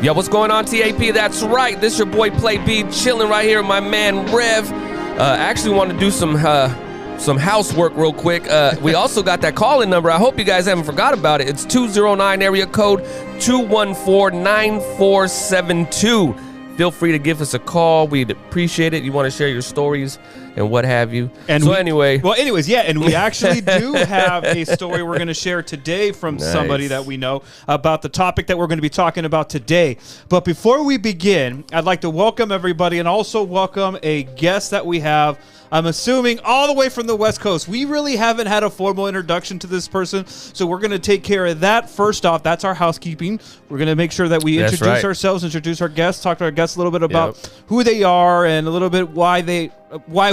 Yo, what's going on, TAP? That's right. This your boy Play B, chilling right here with my man Rev. Actually want to do some housework real quick. We also got that call-in number. I hope you guys haven't forgot about it. It's 209 area code 214-9472. Feel free to give us a call. We'd appreciate it. You want to share your stories and what have you. And so anyways, yeah, and we actually do have a story we're going to share today from somebody that we know about the topic that we're going to be talking about today. But before we begin, I'd like to welcome everybody and also welcome a guest that we have, I'm assuming all the way from the West Coast. We really haven't had a formal introduction to this person, so we're going to take care of that. First off, that's our housekeeping. We're going to make sure that we introduce ourselves, introduce our guests, talk to our guests a little bit about who they are and a little bit why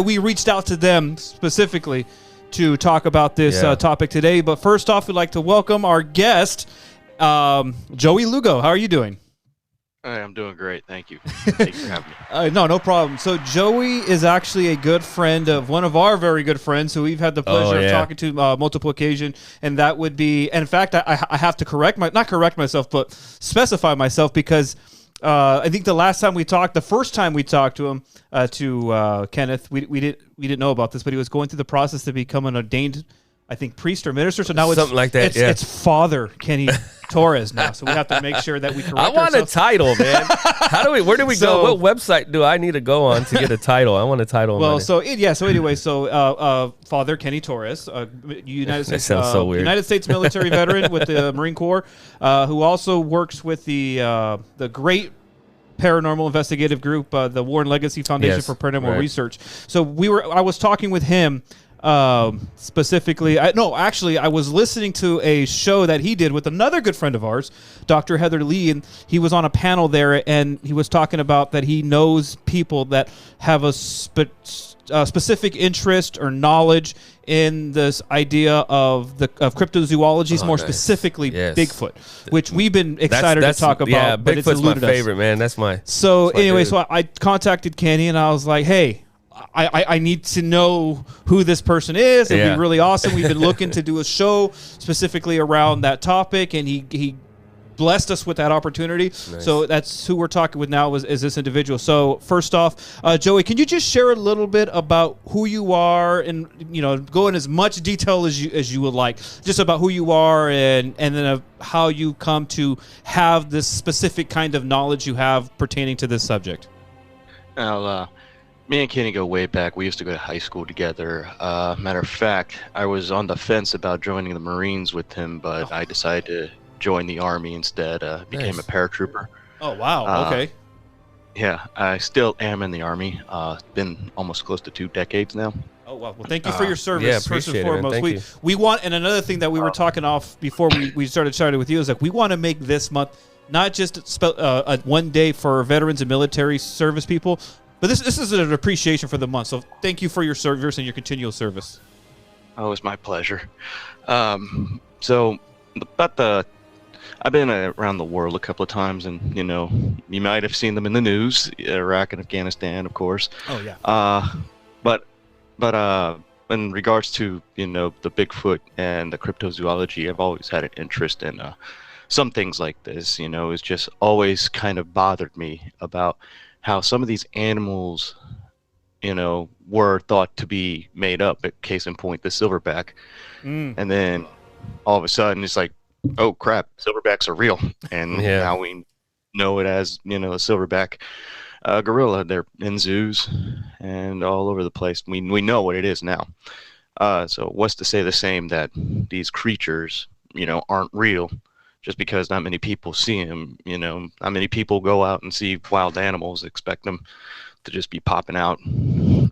we reached out to them specifically to talk about this topic today. But first off, we'd like to welcome our guest, Joey Lugo. How are you doing? Hey, I'm doing great. Thank you. Thanks for having me. No problem. So Joey is actually a good friend of one of our very good friends who we've had the pleasure of talking to multiple occasions, and that would be, and in fact, I have to not correct myself, but specify myself because I think the last time we talked, the first time we talked to him, to Kenneth, we didn't know about this, but he was going through the process to become an ordained, I think, priest or minister. So now it's something like that. It's Father Kenny Torres now. So we have to make sure that we correct ourselves. I want a title, man. Where do we go? What website do I need to go on to get a title? I want a title. Well, Father Kenny Torres, United States, sounds so weird. United States military veteran with the Marine Corps, who also works with the great paranormal investigative group, the Warren Legacy Foundation for Paranormal Research. So I was talking with him. Specifically, I was listening to a show that he did with another good friend of ours, Dr. Heather Lee, and he was on a panel there, and he was talking about that he knows people that have a specific interest or knowledge in this idea of cryptozoology, more specifically Bigfoot, which we've been excited to talk about. Yeah, but Bigfoot's my favorite, man. That's my. So I contacted Kenny, and I was like, hey, I need to know who this person is. It'd be really awesome. We've been looking to do a show specifically around that topic, and he blessed us with that opportunity. Nice. So that's who we're talking with now is this individual. So first off, Joey, can you just share a little bit about who you are and, go in as much detail as you would like, just about who you are and then how you come to have this specific kind of knowledge you have pertaining to this subject? Me and Kenny go way back. We used to go to high school together. Matter of fact, I was on the fence about joining the Marines with him, but I decided to join the Army instead. Became a paratrooper. Oh, wow. Okay. Yeah, I still am in the Army. Been almost close to 2 decades now. Oh, wow. Well, thank you for your service, first and foremost. Man, we want, and another thing that we were talking off before we started chatting with you is we want to make this month not just one day for veterans and military service people, but this is an appreciation for the month. So thank you for your service and your continual service. Oh, it's my pleasure. I've been around the world a couple of times, and you might have seen them in the news, Iraq and Afghanistan, of course. Oh yeah. But in regards to the Bigfoot and the cryptozoology, I've always had an interest in some things like this. It's just always kind of bothered me about how some of these animals, were thought to be made up. Case in point, the silverback. And then all of a sudden it's like, oh crap, silverbacks are real. And now we know it as, a silverback gorilla. They're in zoos and all over the place. We know what it is now. So what's to say the same that these creatures, aren't real? Just because not many people see them, not many people go out and see wild animals, expect them to just be popping out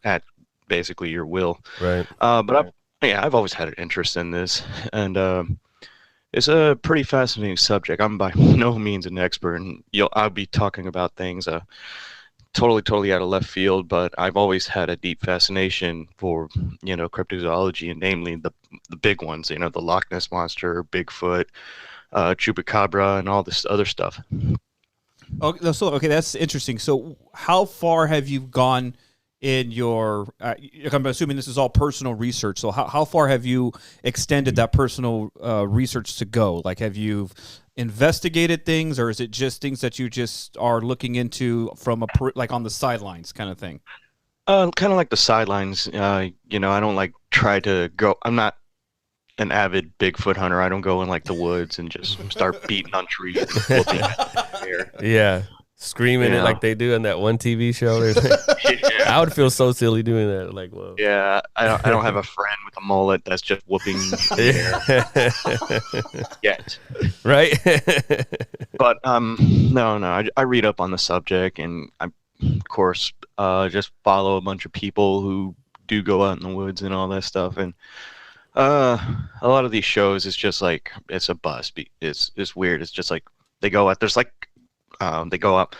at basically your will. Right. I've always had an interest in this, and it's a pretty fascinating subject. I'm by no means an expert, and I'll be talking about things totally out of left field, but I've always had a deep fascination for cryptozoology, and namely the big ones. The Loch Ness monster, Bigfoot, Chupacabra, and all this other stuff. Okay, that's interesting. So how far have you gone in your, I'm assuming this is all personal research. So how far have you extended that personal research to go? Like, have you investigated things, or is it just things that you just are looking into from like on the sidelines kind of thing? Kind of like the sidelines. I don't like try to go. I'm not an avid Bigfoot hunter. I don't go in like the woods and just start beating on trees and flipping air. Yeah. Screaming it like they do in that one TV show. I would feel so silly doing that. Like, whoa. Yeah, I don't have a friend with a mullet that's just whooping the air yet. Right? But no, I read up on the subject, and I, of course, just follow a bunch of people who do go out in the woods and all that stuff. And a lot of these shows, it's just like it's a bust. It's weird. It's just like they go out. There's like they go up.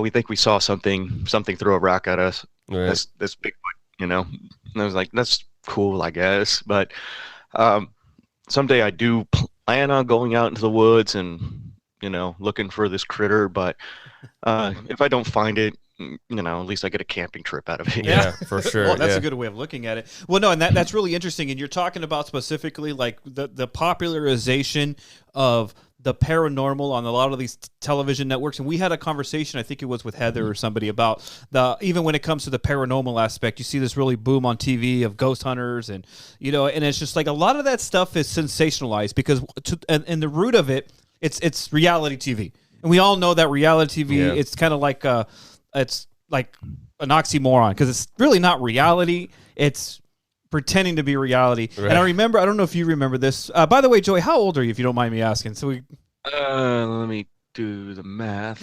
We think we saw something throw a rock at us. Right. This Bigfoot, And I was like, that's cool, I guess. But someday I do plan on going out into the woods and looking for this critter. But if I don't find it, at least I get a camping trip out of it. Yeah, for sure. Well, that's a good way of looking at it. Well, no, and that's really interesting. And you're talking about specifically like the popularization of the paranormal on a lot of these television networks. And we had a conversation, I think it was with Heather or somebody, about even when it comes to the paranormal aspect, you see this really boom on TV of ghost hunters and it's just like a lot of that stuff is sensationalized because and the root of it's reality TV. And we all know that reality TV, it's kind of like it's like an oxymoron because it's really not reality. It's pretending to be reality. Right. And I don't know if you remember this. By the way, Joey, how old are you, if you don't mind me asking? Let me do the math.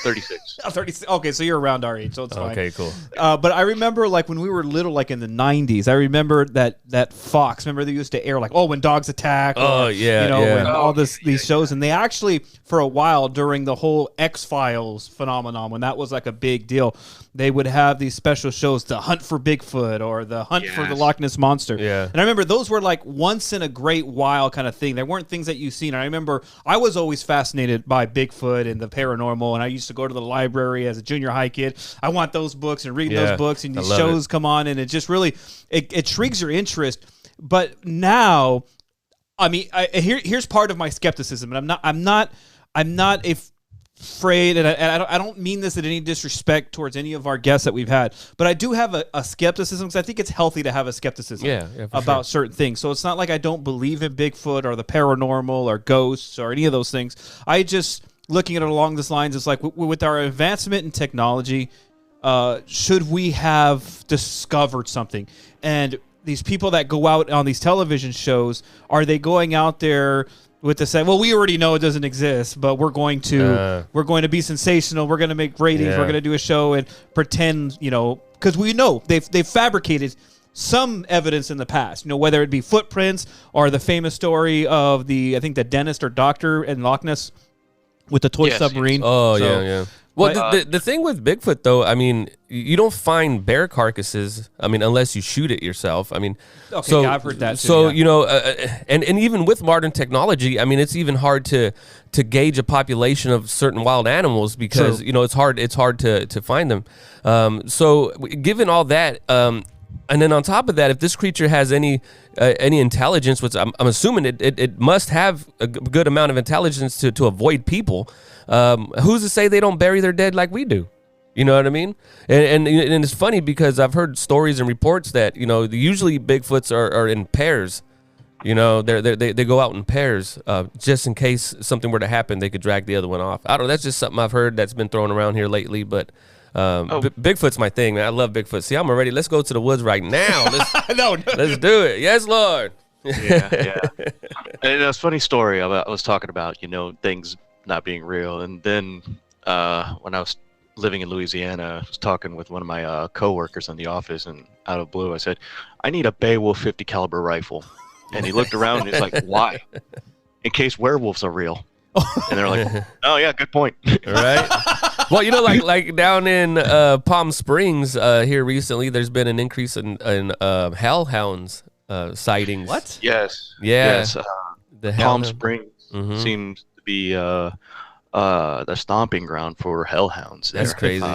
36. 36. Okay, so you're around our age, so it's fine. Okay, cool. But I remember like when we were little, like in the 90s, I remember that Fox, remember they used to air like, when dogs attack. And all these shows. And they actually, for a while during the whole X-Files phenomenon, when that was like a big deal, they would have these special shows, The Hunt for Bigfoot or The Hunt for the Loch Ness Monster. Yeah. And I remember those were like once in a great while kind of thing. They weren't things that you've seen. And I remember I was always fascinated by Bigfoot and the paranormal, and I used to go to the library as a junior high kid. I want those books and read those books, and these shows come on, and it just really it intrigues your interest. But now, I mean, here's part of my skepticism, and I'm not afraid, and I don't mean this in any disrespect towards any of our guests that we've had, but I do have a skepticism because I think it's healthy to have a skepticism about certain things. So it's not like I don't believe in Bigfoot or the paranormal or ghosts or any of those things. I just, looking at it along these lines, it's like with our advancement in technology, should we have discovered something? And these people that go out on these television shows, are they going out there with the say, well, we already know it doesn't exist, but we're going to be sensational. We're going to make ratings. We're going to do a show and pretend, because we know they've fabricated some evidence in the past, whether it be footprints or the famous story of I think the dentist or doctor in Loch Ness with the toy submarine. Oh, yeah. Well, the thing with Bigfoot, though, I mean, you don't find bear carcasses, I mean, unless you shoot it yourself. I mean, I've heard that too. So, and even with modern technology, I mean, it's even hard to gauge a population of certain wild animals because, it's hard to find them. So given all that, and then on top of that, if this creature has any intelligence, which I'm assuming it must have a good amount of intelligence to avoid people, who's to say they don't bury their dead like we do? You know what I mean? And it's funny because I've heard stories and reports that usually Bigfoots are in pairs. They go out in pairs just in case something were to happen. They could drag the other one off. I don't know. That's just something I've heard that's been thrown around here lately, but. Bigfoot's my thing, man. I love Bigfoot. See, I'm ready. Let's go to the woods right now. Let's do it. Yes, Lord. Yeah. And a funny story I was talking about, things not being real. And then when I was living in Louisiana, I was talking with one of my coworkers in the office, and out of blue, I said, I need a Beowulf 50 caliber rifle. And he looked around and he's like, why? In case werewolves are real. And they're like, oh yeah, good point. Right. Well, like down in Palm Springs here recently, there's been an increase in hellhounds sightings. What? Yes. Yeah. Yes. The Palm Springs seems to be the stomping ground for hellhounds there. That's crazy.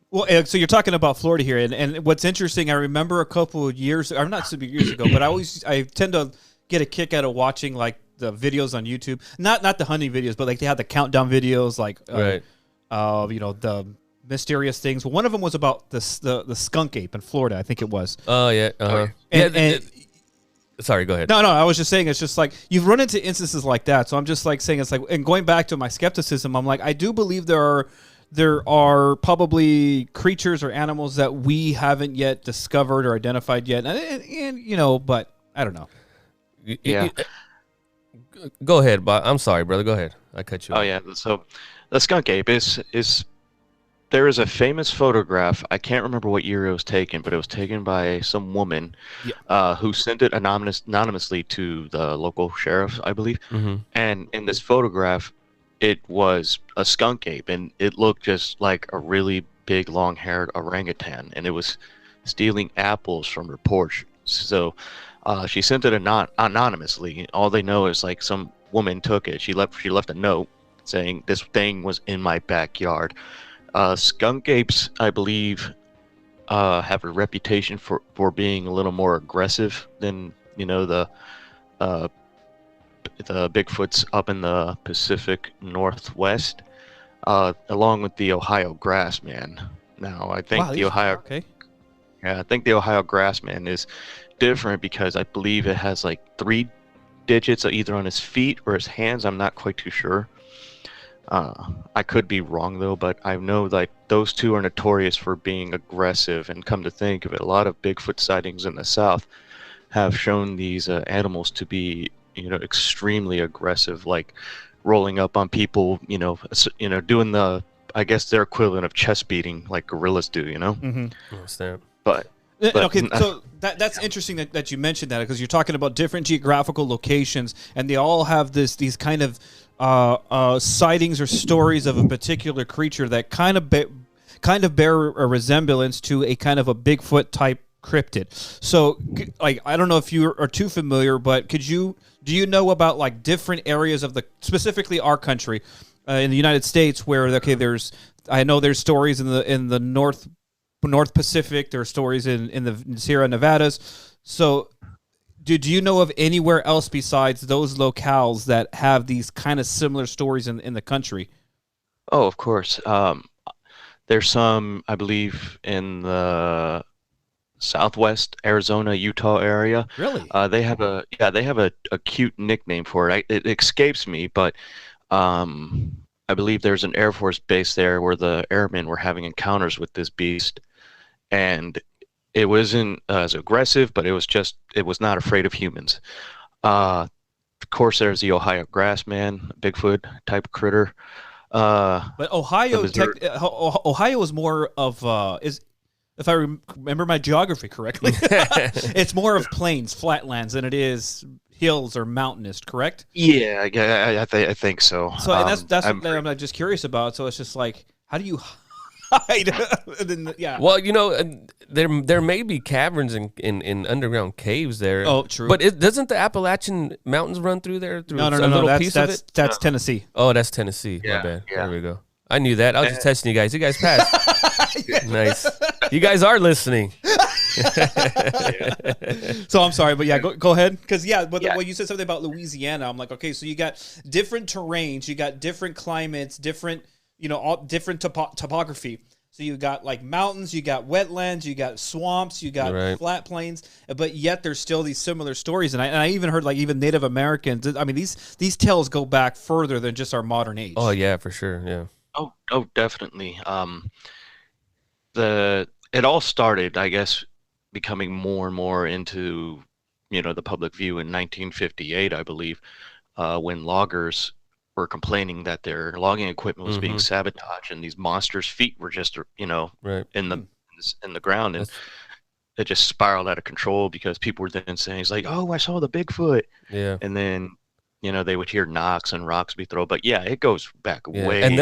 Well, so you're talking about Florida here, and what's interesting, I remember a couple of years, or not so many years ago, but I tend to get a kick out of watching like the videos on YouTube, not the hunting videos, but like they have the countdown videos, like Right. The mysterious things. One of them was about the skunk ape in Florida, I think it was. Oh yeah. Uh-huh. And Sorry, go ahead. no, I was just saying it's just like you've run into instances like that. So I'm just like saying it's like, and going back to my skepticism, I'm like, I do believe there are probably creatures or animals that we haven't yet discovered or identified yet, and but I don't know. Yeah. Go ahead, Bob. I'm sorry, brother. Go ahead. I cut you Oh off. yeah. So the skunk ape is there is a famous photograph. I can't remember what year it was taken, but it was taken by some woman who sent it anonymously to the local sheriff, I believe. Mm-hmm. And in this photograph, it was a skunk ape, and it looked just like a really big, long-haired orangutan, and it was stealing apples from her porch. So she sent it anonymously. All they know is like some woman took it. She left a note saying this thing was in my backyard. Skunk apes, I believe, have a reputation for being a little more aggressive than the Bigfoots up in the Pacific Northwest, along with the Ohio grassman. Now, I think Okay. I think the Ohio grassman is different because I believe it has like 3 digits either on his feet or his hands. I'm not quite too sure. I could be wrong though, but I know like those two are notorious for being aggressive. And come to think of it, a lot of Bigfoot sightings in the South have shown these animals to be extremely aggressive, like rolling up on people, doing I guess their equivalent of chest beating like gorillas do, Mm-hmm. Understand. But Okay, so that's interesting that you mentioned that, because you're talking about different geographical locations, and they all have these kind of sightings or stories of a particular creature that kind of bear a resemblance to a kind of a Bigfoot type cryptid. So, like, I don't know if you are too familiar, but do you know about like different areas of specifically our country, in the United States, where I know there's stories in the North Pacific, there are stories in the Sierra Nevadas. So do you know of anywhere else besides those locales that have these kind of similar stories in the country? Oh, of course. There's some, I believe, in the Southwest Arizona, Utah area. Really? They have a cute nickname for it. It escapes me, but I believe there's an Air Force base there where the airmen were having encounters with this beast, and it wasn't as aggressive, but it was not afraid of humans. Of course, there's the Ohio grassman, Bigfoot type critter. But Ohio is more of if I remember my geography correctly, it's more of plains, flatlands than it is hills or mountainous, correct? Yeah, I think so. So and that's what I'm just curious about. So it's just like, how do you hide? Yeah. Well, there may be caverns in underground caves there. Oh, true. But doesn't the Appalachian Mountains run through there? No. That's Tennessee. Oh, that's Tennessee. Yeah, My bad. yeah. There we go. I knew that. I was just testing you guys. You guys passed. Nice. You guys are listening. So I'm sorry, but yeah, go ahead. Because when you said something about Louisiana, I'm like, okay, so you got different terrains, you got different climates, different different topography. So you got like mountains, you got wetlands, you got swamps, you got flat plains, but yet there's still these similar stories. And I even heard like even Native Americans. I mean, these tales go back further than just our modern age. Oh yeah, for sure. Yeah. Oh, definitely. It all started, I guess, becoming more and more into, the public view in 1958, I believe, when loggers were complaining that their logging equipment was being sabotaged, and these monsters' feet were just, in the ground, and it just spiraled out of control because people were then saying, "It's like, oh, I saw the Bigfoot," and then they would hear knocks and rocks be thrown. But yeah, it goes back way. And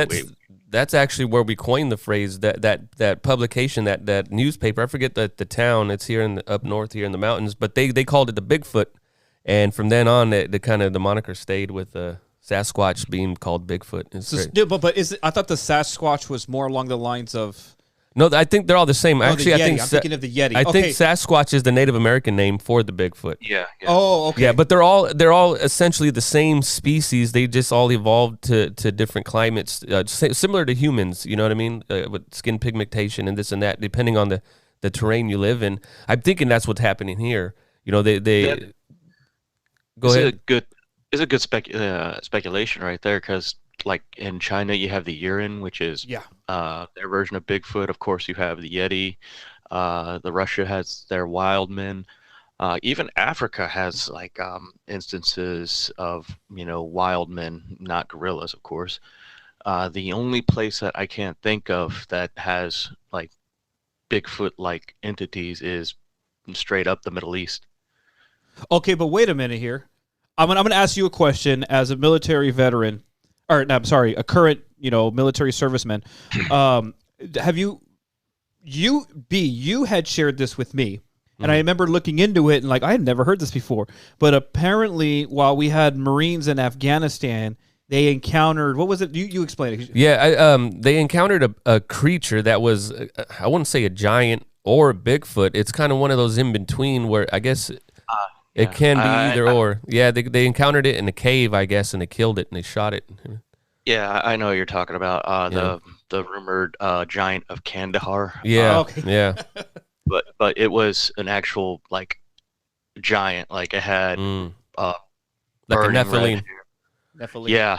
that's actually where we coined the phrase, that publication, that newspaper. I forget the town. It's here up north here in the mountains, but they called it the Bigfoot, and from then on, the moniker stayed with Sasquatch being called Bigfoot. I thought the Sasquatch was more along the lines of No, I think they're all the same. Oh, Actually, the Yeti. I think I'm thinking of the Yeti. I think Okay. Sasquatch is the Native American name for the Bigfoot. Yeah. Oh, okay. Yeah, but they're all essentially the same species. They just all evolved to different climates, similar to humans. You know what I mean? With skin pigmentation and this and that, depending on the terrain you live in. I'm thinking that's what's happening here. You know, they go ahead. It's a good speculation right there, because like in China you have the urine, which is their version of Bigfoot. Of course, you have the Yeti. The Russia has their wild men. Even Africa has like instances of wild men, not gorillas, of course. The only place that I can't think of that has like Bigfoot-like entities is straight up the Middle East. Okay, but wait a minute here. I'm gonna ask you a question as a military veteran, or no, I'm sorry, a current military serviceman. Have you had shared this with me, and I remember looking into it and like I had never heard this before. But apparently, while we had Marines in Afghanistan, they encountered, what was it? You explain it. Yeah, they encountered a creature that was, I wouldn't say a giant or a Bigfoot. It's kind of one of those in between where I guess it can be either or. Yeah, they encountered it in a cave, I guess, and they killed it and they shot it. Yeah, I know what you're talking about. The rumored giant of Kandahar. Yeah, okay. Yeah. But it was an actual like giant. Like it had like a burning red Nephilim. hair. Nephilim. Yeah,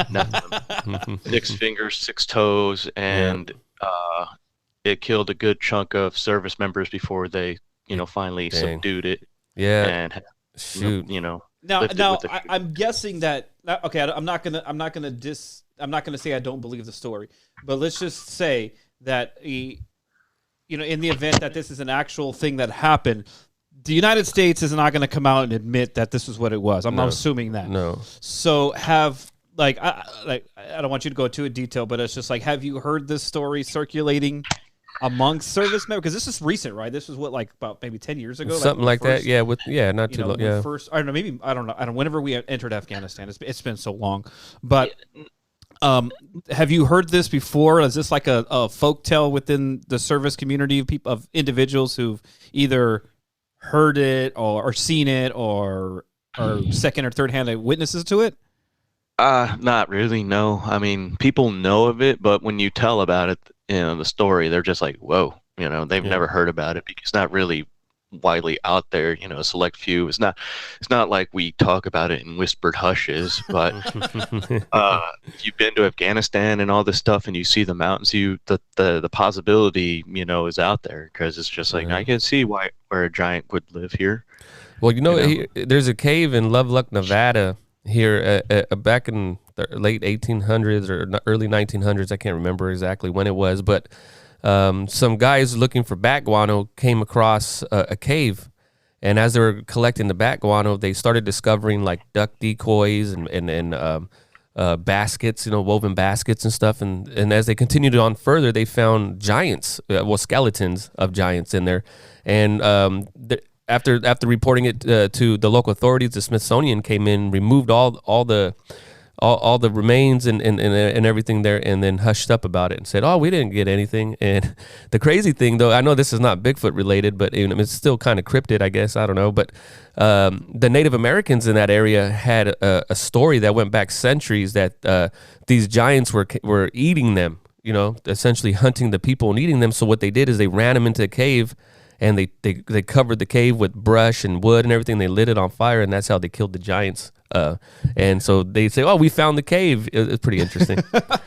Nephilim. 6 fingers, 6 toes, and it killed a good chunk of service members before they, finally subdued it. Yeah. And shoot. Now I'm guessing that. Okay, I'm not gonna say I don't believe the story, but let's just say that in the event that this is an actual thing that happened, the United States is not going to come out and admit that this is what it was. I'm assuming that. No. So I don't want you to go too in detail, but it's just like, have you heard this story circulating amongst service members? Because this is recent, right? This was about maybe 10 years ago, something like that. Yeah, not too long. Yeah. First, I don't know. Maybe I don't know. Whenever we entered Afghanistan, it's been so long, but. Have you heard this before? Is this like a folk tale within the service community of individuals who've either heard it or seen it or second or third hand witnesses to it? Not really, no. I mean, people know of it, but when you tell about it, the story, they're just like, whoa, they've never heard about it because it's not really widely out there, a select few. It's not like we talk about it in whispered hushes, but if you've been to Afghanistan and all this stuff and you see the mountains, the possibility, is out there, because it's just like, I can see where a giant would live here. Well, there's a cave in Lovelock, Nevada here back in the late 1800s or early 1900s. I can't remember exactly when it was, but some guys looking for bat guano came across a cave, and as they were collecting the bat guano, they started discovering like duck decoys and baskets, woven baskets and stuff. And as they continued on further, they found giants, skeletons of giants in there. And after reporting it to the local authorities, the Smithsonian came in, removed all the remains and everything there, and then hushed up about it and said, "Oh, we didn't get anything." And the crazy thing, though, I know this is not Bigfoot related, but it's still kind of cryptid, I guess. I don't know, but the Native Americans in that area had a story that went back centuries that these giants were eating them, essentially hunting the people and eating them. So what they did is they ran them into a cave, and they covered the cave with brush and wood and everything. They lit it on fire, and that's how they killed the giants. And so they say, "Oh, we found the cave." It's pretty interesting.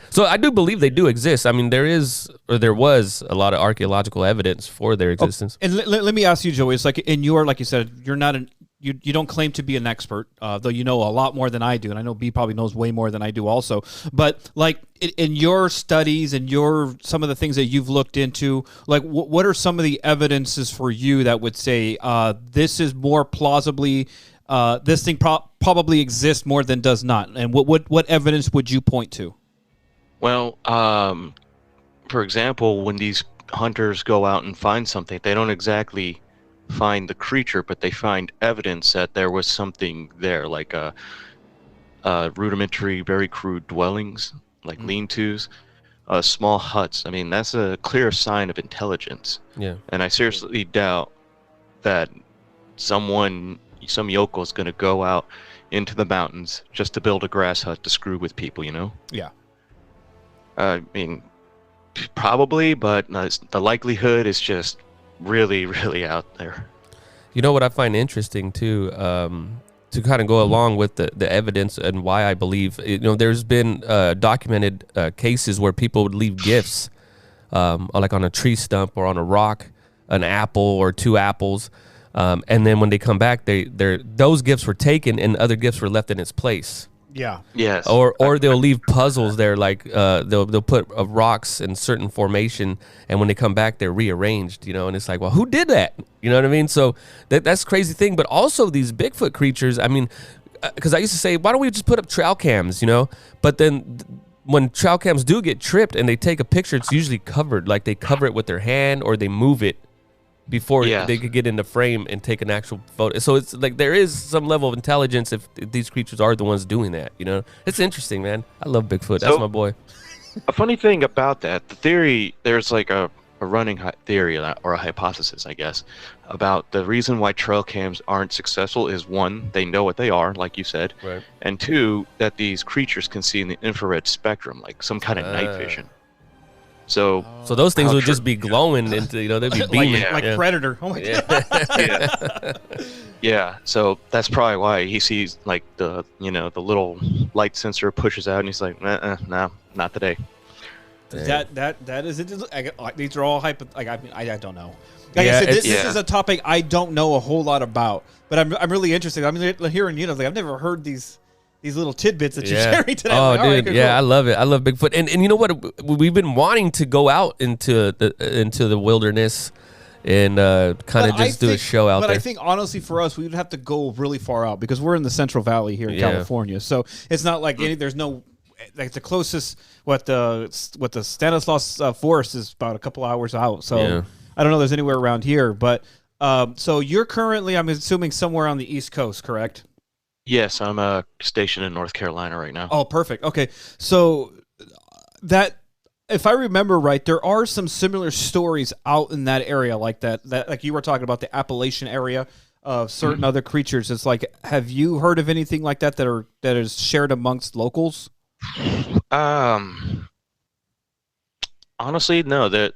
So I do believe they do exist. I mean, there was a lot of archaeological evidence for their existence. And let me ask you, Joey. It's like like you said, you're not you don't claim to be an expert, though you know a lot more than I do, and I know B probably knows way more than I do also. But like in your studies and some of the things that you've looked into, like what are some of the evidences for you that would say this is more plausibly this thing probably exists more than does not? And what evidence would you point to? Well, for example, when these hunters go out and find something, they don't exactly find the creature, but they find evidence that there was something there, like rudimentary, very crude dwellings, like lean-tos. small huts. I mean, that's a clear sign of intelligence. Yeah. And I seriously doubt that some yokel is going to go out into the mountains just to build a grass hut to screw with people, you know? Yeah. I mean, probably, but the likelihood is just really, really out there. You know what I find interesting too, to kind of go along with the evidence and why I believe, there's been documented cases where people would leave gifts, like on a tree stump or on a rock, an apple or 2 apples, and then when they come back, those gifts were taken and other gifts were left in its place. Yeah. Yes. Or they'll leave puzzles there, like they'll put rocks in certain formation, and when they come back, they're rearranged. And it's like, well, who did that? You know what I mean? So that's a crazy thing. But also these Bigfoot creatures. I mean, because I used to say, why don't we just put up trail cams? But then when trail cams do get tripped and they take a picture, it's usually covered. Like they cover it with their hand or they move it before they could get in the frame and take an actual photo. So it's like there is some level of intelligence if these creatures are the ones doing that, It's interesting, man. I love Bigfoot. That's my boy. A funny thing about that, the theory, there's like a running theory or a hypothesis, I guess, about the reason why trail cams aren't successful is 1, they know what they are, like you said, Right. and 2, that these creatures can see in the infrared spectrum, like some kind of night vision. So those things would just be glowing into, they'd be beaming. like Predator. Oh my God. Yeah, so that's probably why he sees like the little light sensor pushes out and he's like, no, not today. That is it. These are all I don't know. Like I said, this is a topic I don't know a whole lot about, but I'm really interested. I mean, hearing I've never heard these little tidbits that you're sharing today. Oh, like, dude, right, yeah, cool. I love it. I love Bigfoot, and you know what? We've been wanting to go out into the wilderness and kind of just do a show out there. But I think honestly, for us, we would have to go really far out because we're in the Central Valley here in California, so it's not like there's no. Like the closest, what the Stanislaus Forest is about a couple hours out. So I don't know if there's anywhere around here. But so you're currently, I'm assuming, somewhere on the East Coast, correct? Yes, I'm stationed in North Carolina right now. Oh, perfect. Okay, so that, if I remember right, there are some similar stories out in that area like that like you were talking about the Appalachian area of certain other creatures. It's like, have you heard of anything like that is shared amongst locals? Honestly, no.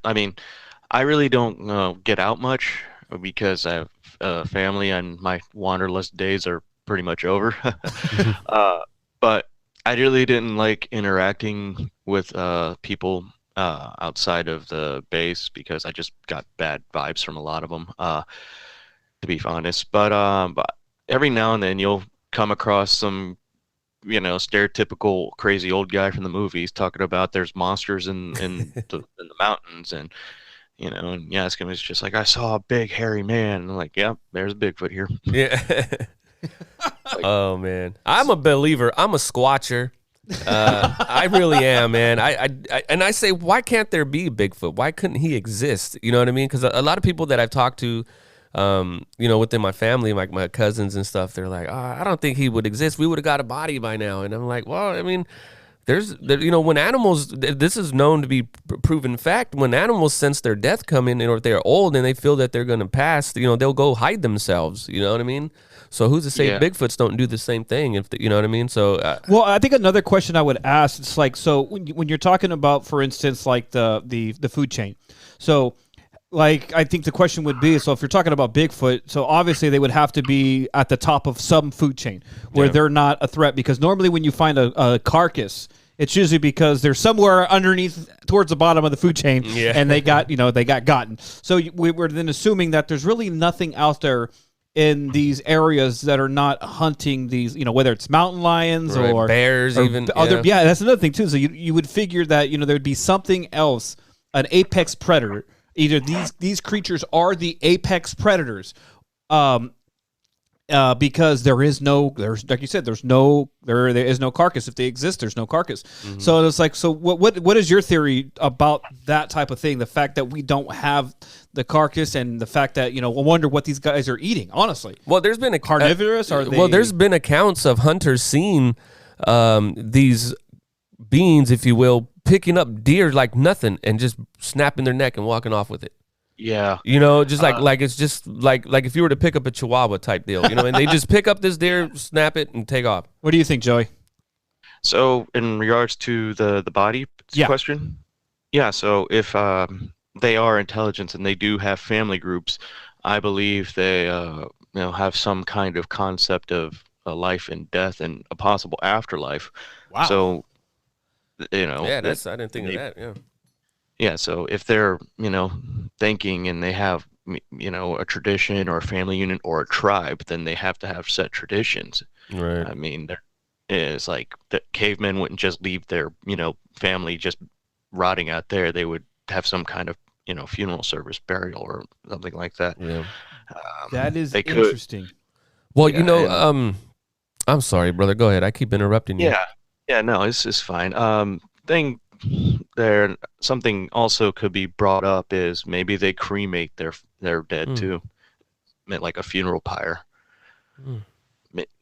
I really don't get out much because I have family and my wanderlust days are pretty much over. But I really didn't like interacting with people outside of the base because I just got bad vibes from a lot of them, to be honest. But every now and then you'll come across some stereotypical crazy old guy from the movies talking about there's monsters in the mountains, and and you ask him, it's just like, I saw a big hairy man. And I'm like, yeah, there's Bigfoot here. Yeah. Oh man, I'm a believer. I'm a squatcher. I really am, man. I say, why can't there be Bigfoot? Why couldn't he exist? You know what I mean? Because a lot of people that I've talked to, within my family, like my cousins and stuff, they're like, I don't think he would exist. We would have got a body by now. And I'm like, well, I mean, when animals, this is known to be proven fact, when animals sense their death coming, or if they're old and they feel that they're going to pass, they'll go hide themselves. You know what I mean? So who's to say Bigfoots don't do the same thing? You know what I mean? So well, I think another question I would ask, it's like, so when you're talking about, for instance, like the food chain, so like I think the question would be, so if you're talking about Bigfoot, so obviously they would have to be at the top of some food chain where they're not a threat, because normally when you find a carcass, it's usually because they're somewhere underneath towards the bottom of the food chain, and they got gotten. So we're then assuming that there's really nothing out there in these areas that are not hunting these, whether it's mountain lions or bears, or even. Other, that's another thing too. So you would figure that there would be something else, an apex predator. Either these creatures are the apex predators, because there's like you said, there is no carcass. If they exist, there's no carcass. Mm-hmm. So it's like, so what is your theory about that type of thing? The fact that we don't have the carcass, and the fact that I wonder what these guys are eating. Honestly, well, there's been carnivorous. There's been accounts of hunters seeing these beings, if you will, picking up deer like nothing and just snapping their neck and walking off with it. Yeah. You know, just like it's just like if you were to pick up a Chihuahua type deal, you know, and they just pick up this deer, snap it, and take off. What do you think, Joey? So in regards to the body question, yeah. So if they are intelligent and they do have family groups, I believe they have some kind of concept of a life and death and a possible afterlife. Wow. So I didn't think of that. Yeah. Yeah, so if they're, thinking and they have, a tradition or a family unit or a tribe, then they have to have set traditions. Right. I mean, it's like the cavemen wouldn't just leave their, family just rotting out there. They would have some kind of, funeral service, burial, or something like that. Yeah. That is interesting. Well, I'm sorry, brother. Go ahead. I keep interrupting you. Yeah. Yeah, no, it's fine. There something also could be brought up is maybe they cremate their dead too, like a funeral pyre.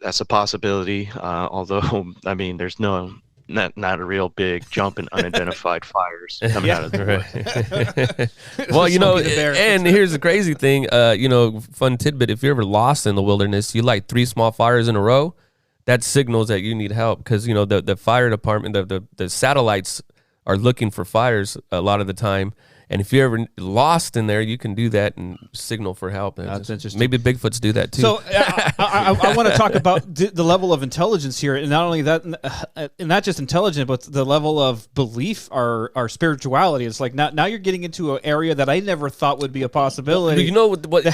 That's a possibility. Although I mean, there's not a real big jump in unidentified fires coming out of the wood. Well, and here's the crazy thing. Fun tidbit: if you're ever lost in the wilderness, you light 3 small fires in a row. That signals that you need help because the fire department, the satellites are looking for fires a lot of the time. And if you're ever lost in there, you can do that and signal for help. That's interesting. Maybe Bigfoots do that too. So I want to talk about the level of intelligence here, and not only that, and not just intelligence, but the level of belief, our spirituality. It's like now you're getting into an area that I never thought would be a possibility. You know what?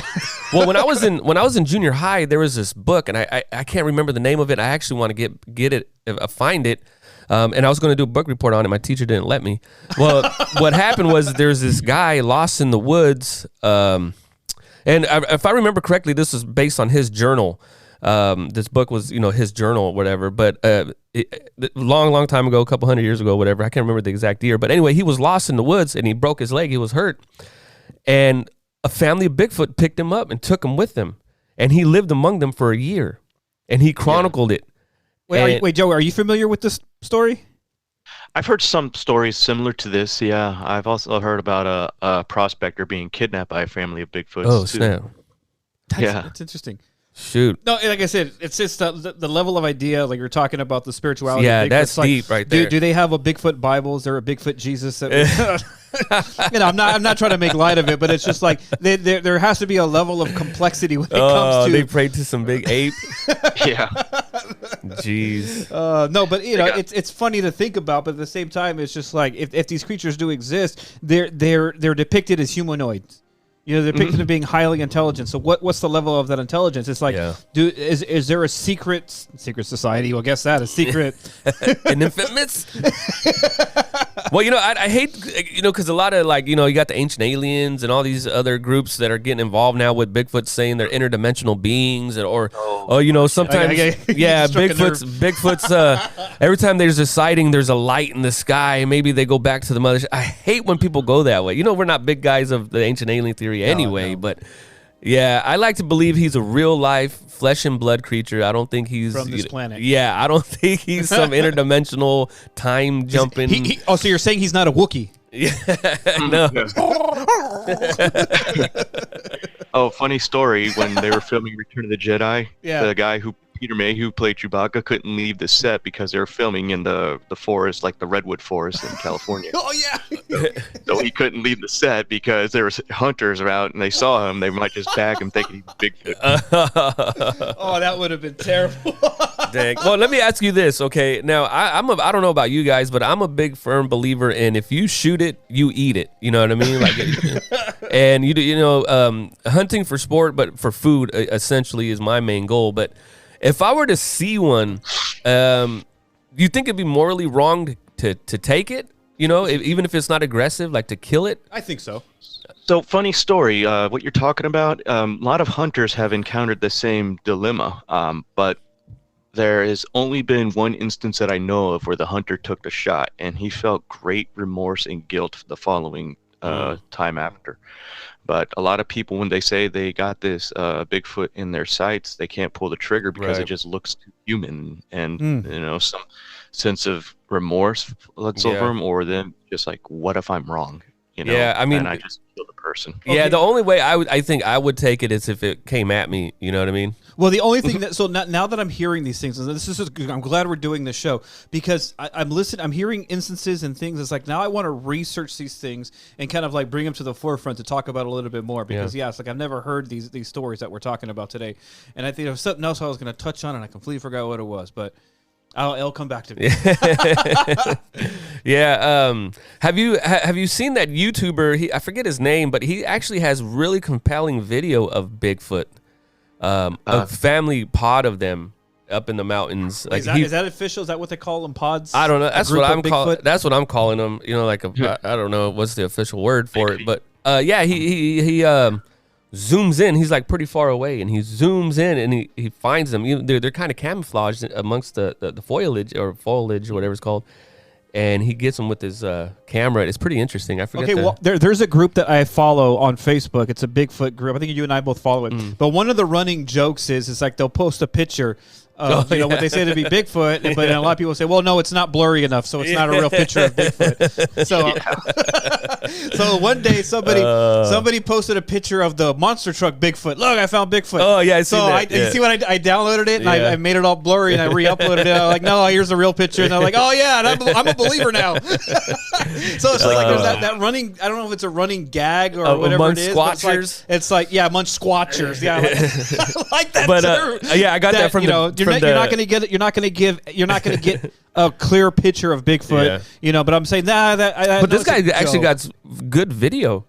Well, when I was in junior high, there was this book, and I can't remember the name of it. I actually want to get it, find it. And I was going to do a book report on it. My teacher didn't let me. Well, what happened was there's this guy lost in the woods. And if I remember correctly, this was based on his journal. This book was, his journal or whatever. But long time ago, a couple hundred years ago, whatever. I can't remember the exact year. But anyway, he was lost in the woods and he broke his leg. He was hurt. And a family of Bigfoot picked him up and took him with them. And he lived among them for a year. And he chronicled it. Wait, Joe, are you familiar with this story? I've heard some stories similar to this. Yeah, I've also heard about a prospector being kidnapped by a family of Bigfoots. Oh, too. snap. That's interesting. Shoot. No, like I said, it's just the level of idea, like you're talking about the spirituality. Yeah, of that's deep right there. Do they have a Bigfoot Bible? Is there a Bigfoot Jesus? I'm not trying to make light of it, but it's just like there has to be a level of complexity when it comes to. They prayed to some big ape. Yeah. Jeez. No, but it's funny to think about, but at the same time, it's just like if these creatures do exist, they're depicted as humanoids. They're depicted as being highly intelligent. So what's the level of that intelligence? It's like, is there a secret society? Well, guess that a secret, an infamous. Well, I hate, because a lot of you got the ancient aliens and all these other groups that are getting involved now with Bigfoot saying they're interdimensional beings sometimes, Bigfoot's, every time there's a sighting, there's a light in the sky, and maybe they go back to the mothership. I hate when people go that way. We're not big guys of the ancient alien theory anyway, but yeah, I like to believe he's a real life flesh and blood creature. I don't think he's from this planet. Yeah, I don't think he's some interdimensional time jumping. So you're saying he's not a Wookiee? Yeah, no. Oh, funny story. When they were filming Return of the Jedi, the guy Peter Mayhew played Chewbacca couldn't leave the set because they were filming in the forest, like the redwood forest in California. Oh yeah. So he couldn't leave the set because there was hunters around and they saw him. They might just bag him thinking he's Bigfoot. Oh, that would have been terrible. Dang. Well, let me ask you this, okay? Now, I don't know about you guys, but I'm a big firm believer in if you shoot it, you eat it. You know what I mean? And hunting for sport, but for food essentially is my main goal. But if I were to see one, do you think it'd be morally wrong to take it? Even if it's not aggressive, like to kill it? I think so. So, funny story, what you're talking about, a lot of hunters have encountered the same dilemma, but there has only been one instance that I know of where the hunter took the shot, and he felt great remorse and guilt the following time after. But a lot of people, when they say they got this Bigfoot in their sights, they can't pull the trigger because it just looks too human, and some sense of remorse looks over them, or then just like, what if I'm wrong? Yeah, I mean, and I just kill the person. Yeah, the only way I think I would take it is if it came at me. You know what I mean? Well, the only thing that now that I'm hearing these things, and I'm glad we're doing this show, because I'm listening, I'm hearing instances and things. It's like now I want to research these things and kind of like bring them to the forefront to talk about a little bit more, because it's like I've never heard these stories that we're talking about today, and I think there was something else I was going to touch on, and I completely forgot what it was, but it'll come back to me. Yeah. Have you seen that YouTuber? I forget his name, but he actually has really compelling video of Bigfoot. A family pod of them up in the mountains. Like is that official? Is that what they call them, pods? I don't know. That's what I'm calling. That's what I'm calling them. Like I don't know what's the official word for it, but he zooms in. He's like pretty far away, and he zooms in and he finds them. They're kind of camouflaged amongst the foliage or whatever it's called. And he gets them with his camera. It's pretty interesting. I forget. Okay, well, there's a group that I follow on Facebook. It's a Bigfoot group. I think you and I both follow it. But one of the running jokes is like they'll post a picture of what they say to be Bigfoot, but a lot of people say, well, no, it's not blurry enough, so it's not a real picture of Bigfoot. So one day somebody posted a picture of the monster truck Bigfoot. Look, I found Bigfoot. Oh yeah, I see that. You see what I downloaded it and I made it all blurry and I re-uploaded it. I'm like, no, here's the real picture. And they're like, oh yeah, and I'm a believer now. So it's like there's that running. I don't know if it's a running gag or whatever it is. Squatchers. It's like amongst Squatchers. Yeah, I like that term. I got that from you're not going to get it. You're not going to get a clear picture of Bigfoot. But I'm saying but this guy actually got good video,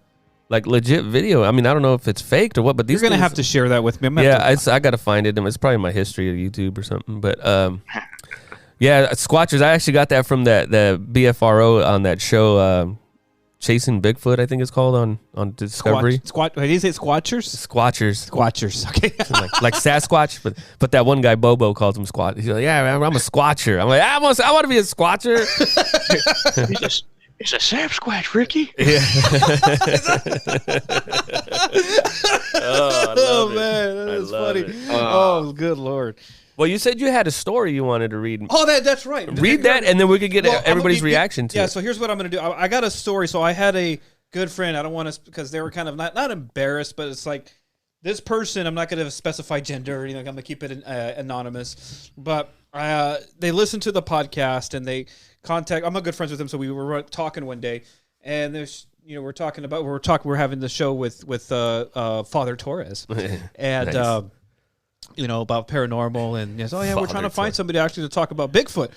like legit video. I mean, I don't know if it's faked or what, but you're going to have to share that with me. I got to find it. It's probably my history of YouTube or something. But Squatchers. I actually got that from the BFRO on that show. Chasing Bigfoot, I think it's called on Discovery. Did you say Squatchers? Squatchers. Okay. like Sasquatch, but that one guy Bobo calls him Squat. He's like, yeah, I'm a Squatcher. I'm like, I want to be a Squatcher. It's a Sasquatch, Ricky. Yeah. Oh man, that is funny. Oh, good Lord. Well, you said you had a story you wanted to read. Oh, that's right. Read that, and then we could get everybody's reaction to it. Yeah, so here's what I'm going to do. I got a story. So I had a good friend. I don't want to, because they were kind of not embarrassed, but it's like this person, I'm not going to specify gender or anything. I'm going to keep it anonymous. But they listened to the podcast, and they I'm a good friends with them, so we were talking one day, and there's we're having the show with Father Torres, and nice. About paranormal, and we're trying to find somebody actually to talk about Bigfoot.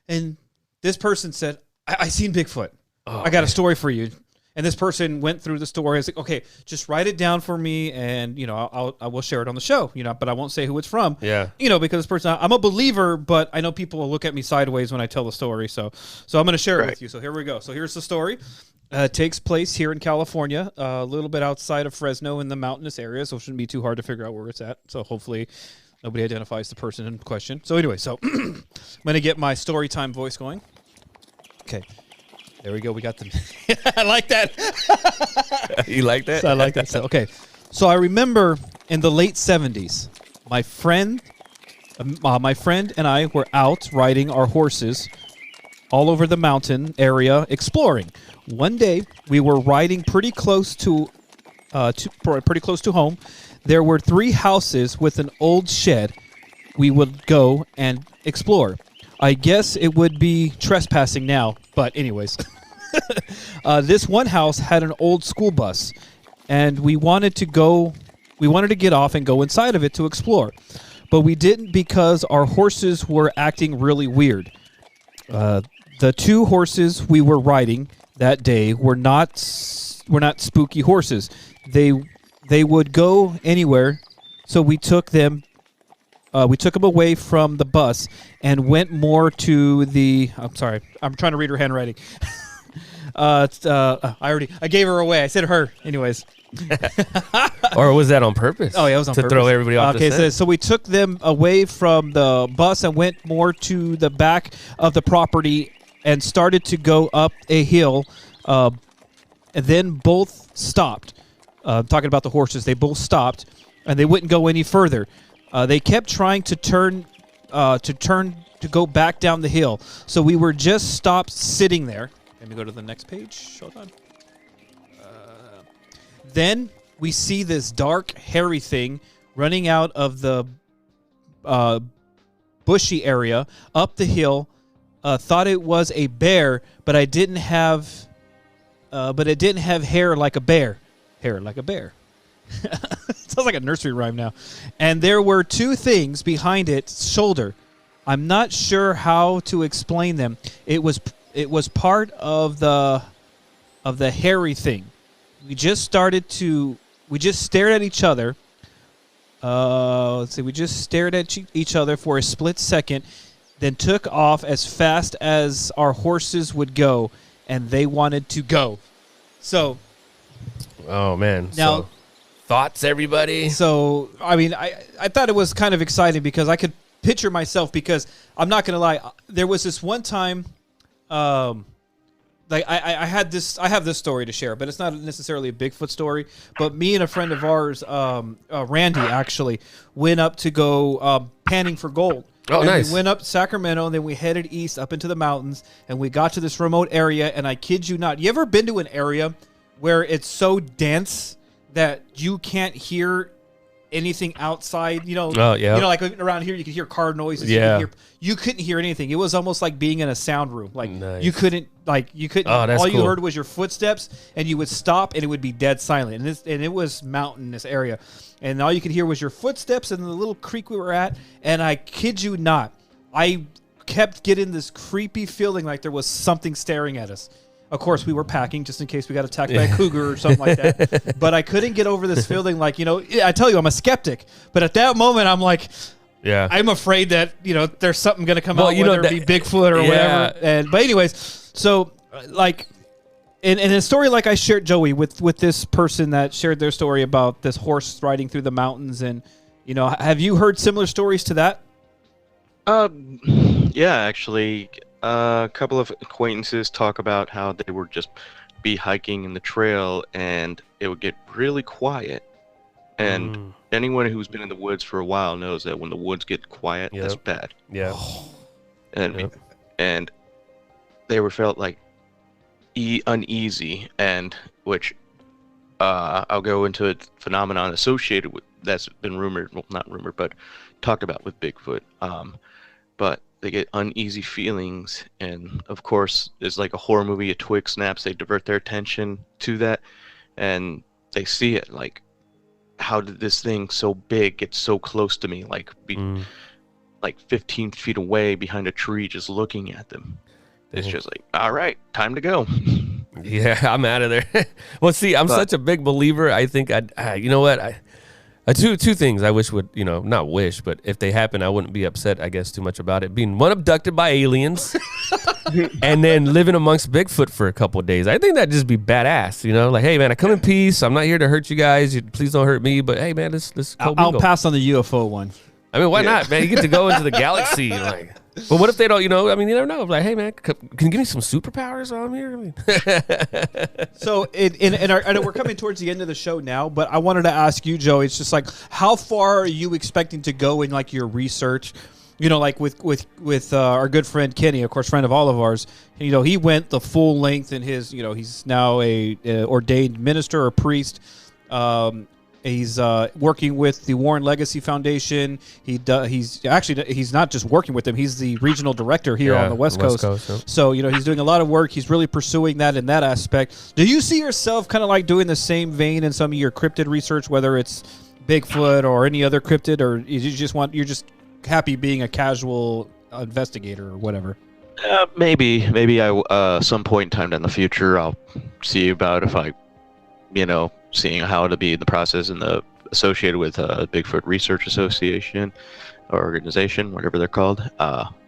And this person said, I seen Bigfoot. I got a story for you. And this person went through the story. I was like, okay, just write it down for me, and I will share it on the show. But I won't say who it's from. Yeah. Because this person, I'm a believer, but I know people will look at me sideways when I tell the story. So I'm going to share it with you. So here we go. So here's the story. It takes place here in California, a little bit outside of Fresno in the mountainous area, so it shouldn't be too hard to figure out where it's at. So hopefully nobody identifies the person in question. So anyway, I'm going to get my story time voice going. Okay. There we go. We got them. I like that. You like that? So I like that. So, okay. So I remember in the late 70s, my friend and I were out riding our horses all over the mountain area exploring. One day, we were riding pretty close to home. There were 3 houses with an old shed. We would go and explore. I guess it would be trespassing now, but anyways. This one house had an old school bus, and we wanted to get off and go inside of it to explore. But we didn't because our horses were acting really weird. The 2 horses we were riding that day were not spooky horses. They would go anywhere, so we took them away from the bus and went more to the. I'm sorry, I'm trying to read her handwriting. I gave her away. I said her, anyways. Or was that on purpose? Oh yeah, it was on purpose to throw everybody off. Okay, so we took them away from the bus and went more to the back of the property and started to go up a hill. And and then both stopped. Talking about the horses, they both stopped, and they wouldn't go any further. They kept trying to turn to go back down the hill. So we were just stopped sitting there. Let me go to the next page. Hold on. Then we see this dark, hairy thing running out of the bushy area up the hill. Thought it was a bear, but it didn't have hair like a bear. Hair like a bear. Sounds like a nursery rhyme now. And there were two things behind its shoulder. I'm not sure how to explain them. It was part of the hairy thing. We just stared at each other. Let's see. We just stared at each other for a split second, then took off as fast as our horses would go, and they wanted to go. So, oh man. Now, so, thoughts, everybody? So, I mean, I thought it was kind of exciting because I could picture myself, because I'm not gonna lie, there was this one time, like I have this story to share, but it's not necessarily a Bigfoot story. But me and a friend of ours, Randy, actually went up to go panning for gold. Oh, and nice. We went up to Sacramento, and then we headed east up into the mountains, and we got to this remote area. And I kid you not, you ever been to an area where it's so dense that you can't hear anything outside? You know, like around here, you could hear car noises. Yeah. You couldn't hear anything. It was almost like being in a sound room. Like nice. you couldn't. Oh, that's all you cool. heard was your footsteps, and you would stop, and it would be dead silent. And it was mountainous area, and all you could hear was your footsteps and the little creek we were at. And I kid you not, I kept getting this creepy feeling like there was something staring at us. Of course, we were packing just in case we got attacked by a cougar or something like that. But I couldn't get over this feeling like, I tell you, I'm a skeptic. But at that moment, I'm like, yeah, I'm afraid that, there's something going to come out, whether it be Bigfoot or whatever. But anyways, so like in a story like I shared, Joey, with this person that shared their story about this horse riding through the mountains. And, have you heard similar stories to that? Yeah, actually. A couple of acquaintances talk about how they would just be hiking in the trail and it would get really quiet. And anyone who's been in the woods for a while knows that when the woods get quiet, that's bad. Yeah. And they were felt like uneasy, and which I'll go into a phenomenon associated with that's been rumored, well, not rumored, but talked about with Bigfoot. But they get uneasy feelings, and of course, it's like a horror movie. A twig snaps, they divert their attention to that, and they see it like, how did this thing so big get so close to me? Like, like 15 feet away behind a tree, just looking at them. It's just like, all right, time to go. Yeah, I'm out of there. Well, see, I'm such a big believer. I think you know what? Two things I wish would, not wish, but if they happen, I wouldn't be upset, I guess, too much about it. Being one, abducted by aliens, and then living amongst Bigfoot for a couple of days. I think that'd just be badass, like, hey, man, I come in peace. I'm not here to hurt you guys. Please don't hurt me. But, hey, man, let's go. I'll pass on the UFO one. I mean, why not, man? You get to go into the galaxy. Like, but what if they don't, you never know. Like, hey, man, can you give me some superpowers while I'm here? I mean. So, I know we're coming towards the end of the show now, but I wanted to ask you, Joe, it's just like, how far are you expecting to go in, like, your research? Like with our good friend Kenny, of course, friend of all of ours. He went the full length in his, he's now a ordained minister or priest. He's working with the Warren Legacy Foundation. He's not just working with them. He's the regional director here on the West Coast. Yeah. So, he's doing a lot of work. He's really pursuing that in that aspect. Do you see yourself kind of like doing the same vein in some of your cryptid research, whether it's Bigfoot or any other cryptid, or you're just happy being a casual investigator or whatever? Maybe I some point in time in the future I'll see about if I, seeing how to be the process and the associated with Bigfoot Research Association or organization, whatever they're called.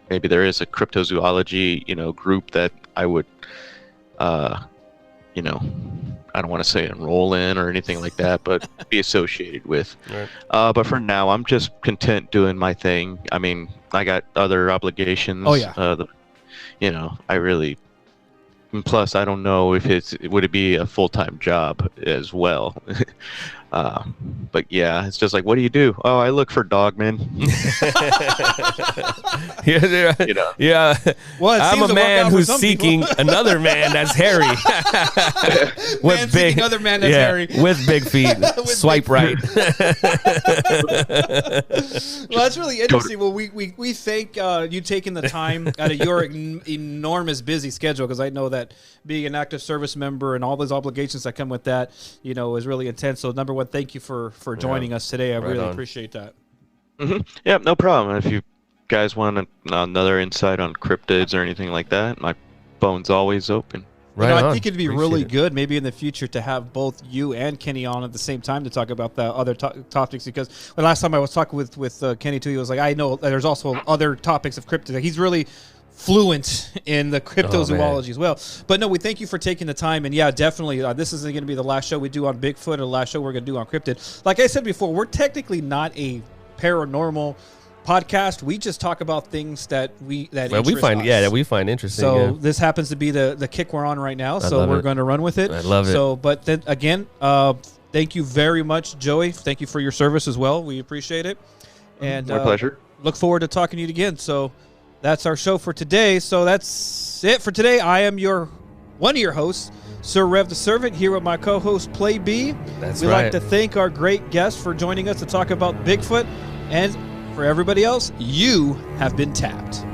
Maybe there is a cryptozoology, group that I would, I don't want to say enroll in or anything like that, but be associated with. Right. But for now, I'm just content doing my thing. I mean, I got other obligations. Oh yeah. I really And plus, I don't know if would it be a full-time job as well. But yeah, it's just like, what do you do? Oh, I look for dogmen. Yeah, yeah. Well, it I'm seems a to work man out for who's some seeking people. another man that's hairy. Man seeking other man that's hairy. with big feet. Swipe right. Well, that's really interesting. Well, we thank you taking the time out of your enormous busy schedule, because I know that being an active service member and all those obligations that come with that, is really intense. So, number one, thank you for joining us today. I really appreciate that. Mm-hmm. Yeah, no problem. If you guys want another insight on cryptids or anything like that, my phone's always open. Right I on. think it'd be really good, maybe in the future, to have both you and Kenny on at the same time to talk about the other topics. Because the last time I was talking with Kenny too, he was like, I know there's also other topics of cryptids. Like, he's really fluent in the cryptozoology as well. But no, we thank you for taking the time. And yeah, definitely, this isn't going to be the last show we do on Bigfoot or the last show we're going to do on cryptid. Like I said before, we're technically not a paranormal podcast. We just talk about things that interest us. That we find interesting. So this happens to be the kick we're on right now. So we're going to run with it. I love it. So, but then again, thank you very much, Joey. Thank you for your service as well. We appreciate it. And my pleasure. Look forward to talking to you again. So that's our show for today. So that's it for today. I am one of your hosts, Sir Rev the Servant, here with my co-host Play B. That's We'd right. like to thank our great guests for joining us to talk about Bigfoot. And for everybody else, you have been tapped.